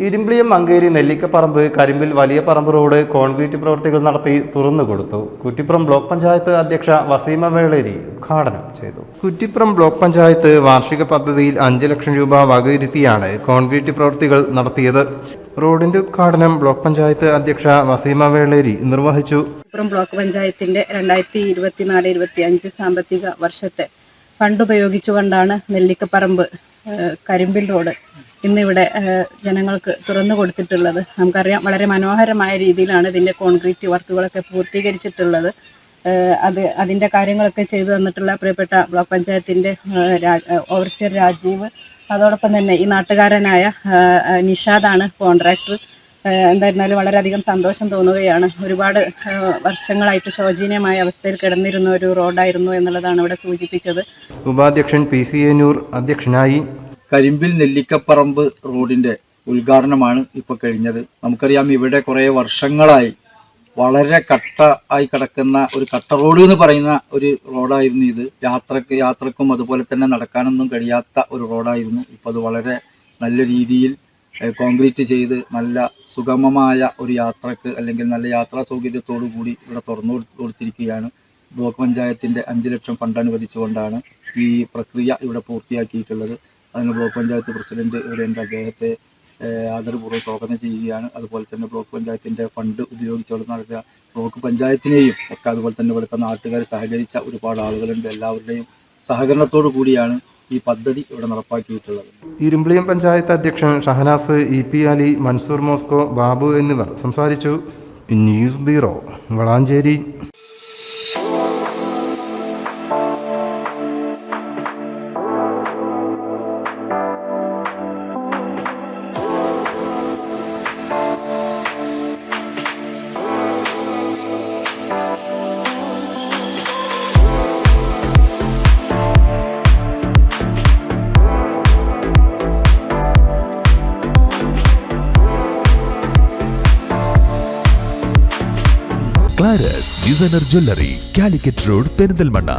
ഇരുമ്പിളിയം മങ്കേരി നെല്ലിക്കപ്പറമ്പ് കരിമ്പിൽ വലിയ പറമ്പ് road concrete പ്രവൃത്തികൾ നടത്തി തുറന്നുകൊടുത്തു. കുറ്റിപ്പുറം ബ്ലോക്ക് പഞ്ചായത്ത് അധ്യക്ഷ വസീമ വേളേരി ഉദ്ഘാടനം ചെയ്തു. കുറ്റിപ്പുറം ബ്ലോക്ക് പഞ്ചായത്ത് വാർഷിക പദ്ധതിയിൽ 5 ലക്ഷം രൂപ വകയിരുത്തിയാണ് കോൺക്രീറ്റ് പ്രവൃത്തികൾ നടത്തിയത്. റോഡിന്റെ ഉദ്ഘാടനം ബ്ലോക്ക് പഞ്ചായത്ത് അധ്യക്ഷ വസീമ വേളേരി നിർവഹിച്ചു. കുറ്റിപ്പുറം ബ്ലോക്ക് പഞ്ചായത്തിന്റെ 2024-25 സാമ്പത്തിക വർഷത്തെ ഫണ്ട് ഉപയോഗിച്ചുകൊണ്ടാണ് നെല്ലിക്കപ്പറമ്പ് കരിമ്പിൽ റോഡ് ഇന്നിവിടെ ജനങ്ങൾക്ക് തുറന്നു കൊടുത്തിട്ടുള്ളത്. നമുക്കറിയാം, വളരെ മനോഹരമായ രീതിയിലാണ് ഇതിൻ്റെ കോൺക്രീറ്റ് വർക്കുകളൊക്കെ പൂർത്തീകരിച്ചിട്ടുള്ളത്. അതിൻ്റെ കാര്യങ്ങളൊക്കെ ചെയ്തു തന്നിട്ടുള്ള പ്രിയപ്പെട്ട ബ്ലോക്ക് പഞ്ചായത്തിൻ്റെ ഓവർസിയർ രാജീവ്, അതോടൊപ്പം തന്നെ ഈ നാട്ടുകാരനായ നിഷാദാണ് കോൺട്രാക്ടർ. എന്തായിരുന്നാലും വളരെയധികം സന്തോഷം തോന്നുകയാണ്. ഒരുപാട് വർഷങ്ങളായിട്ട് ശോചനീയമായ അവസ്ഥയിൽ കിടന്നിരുന്ന ഒരു റോഡായിരുന്നു എന്നുള്ളതാണ് ഇവിടെ സൂചിപ്പിച്ചത്. ഉപാധ്യക്ഷൻ PCA നൂർ അധ്യക്ഷനായി. കരിമ്പിൽ നെല്ലിക്കപ്പറമ്പ് റോഡിന്റെ ഉദ്ഘാടനമാണ് ഇപ്പോൾ കഴിഞ്ഞത്. നമുക്കറിയാം, ഇവിടെ കുറേ വർഷങ്ങളായി വളരെ ആയി കിടക്കുന്ന ഒരു കട്ട റോഡ് എന്ന് പറയുന്ന ഒരു റോഡായിരുന്നു ഇത്. യാത്രക്കും അതുപോലെ തന്നെ നടക്കാനൊന്നും കഴിയാത്ത ഒരു റോഡായിരുന്നു. ഇപ്പോൾ അത് വളരെ നല്ല രീതിയിൽ കോൺക്രീറ്റ് ചെയ്ത് നല്ല സുഗമമായ ഒരു യാത്രക്ക് അല്ലെങ്കിൽ നല്ല യാത്രാ സൗകര്യത്തോടു കൂടി ഇവിടെ തുറന്നു കൊടുത്തിരിക്കുകയാണ്. ബ്ലോക്ക് പഞ്ചായത്തിൻ്റെ 5 ലക്ഷം ഫണ്ട് അനുവദിച്ചുകൊണ്ടാണ് ഈ പ്രക്രിയ ഇവിടെ പൂർത്തിയാക്കിയിട്ടുള്ളത്. അതിന് ബ്ലോക്ക് പഞ്ചായത്ത് പ്രസിഡന്റ് ഇവിടെയുണ്ട്. അദ്ദേഹത്തെ ആദരപൂർവ്വം സ്വാഗതം ചെയ്യുകയാണ്. അതുപോലെ തന്നെ ബ്ലോക്ക് പഞ്ചായത്തിൻ്റെ ഫണ്ട് ഉപയോഗിച്ചുകൊണ്ട് നടത്തിയ ബ്ലോക്ക് പഞ്ചായത്തിനെയും ഒക്കെ അതുപോലെ തന്നെ ഇവിടുത്തെ നാട്ടുകാർ സഹകരിച്ച ഒരുപാട് ആളുകളുണ്ട്. എല്ലാവരുടെയും സഹകരണത്തോടു കൂടിയാണ് ഈ പദ്ധതി ഇവിടെ നടപ്പാക്കിയിട്ടുള്ളത്. ഇരുമ്പിളിയം പഞ്ചായത്ത് അധ്യക്ഷൻ ഷഹനാസ്, EP അലി, മൻസൂർ മോസ്കോ, ബാബു എന്നിവർ സംസാരിച്ചു. News bureau, Valanchery. ക്ലാരസ് designer jewellery, Calicut road, Perinthalmanna.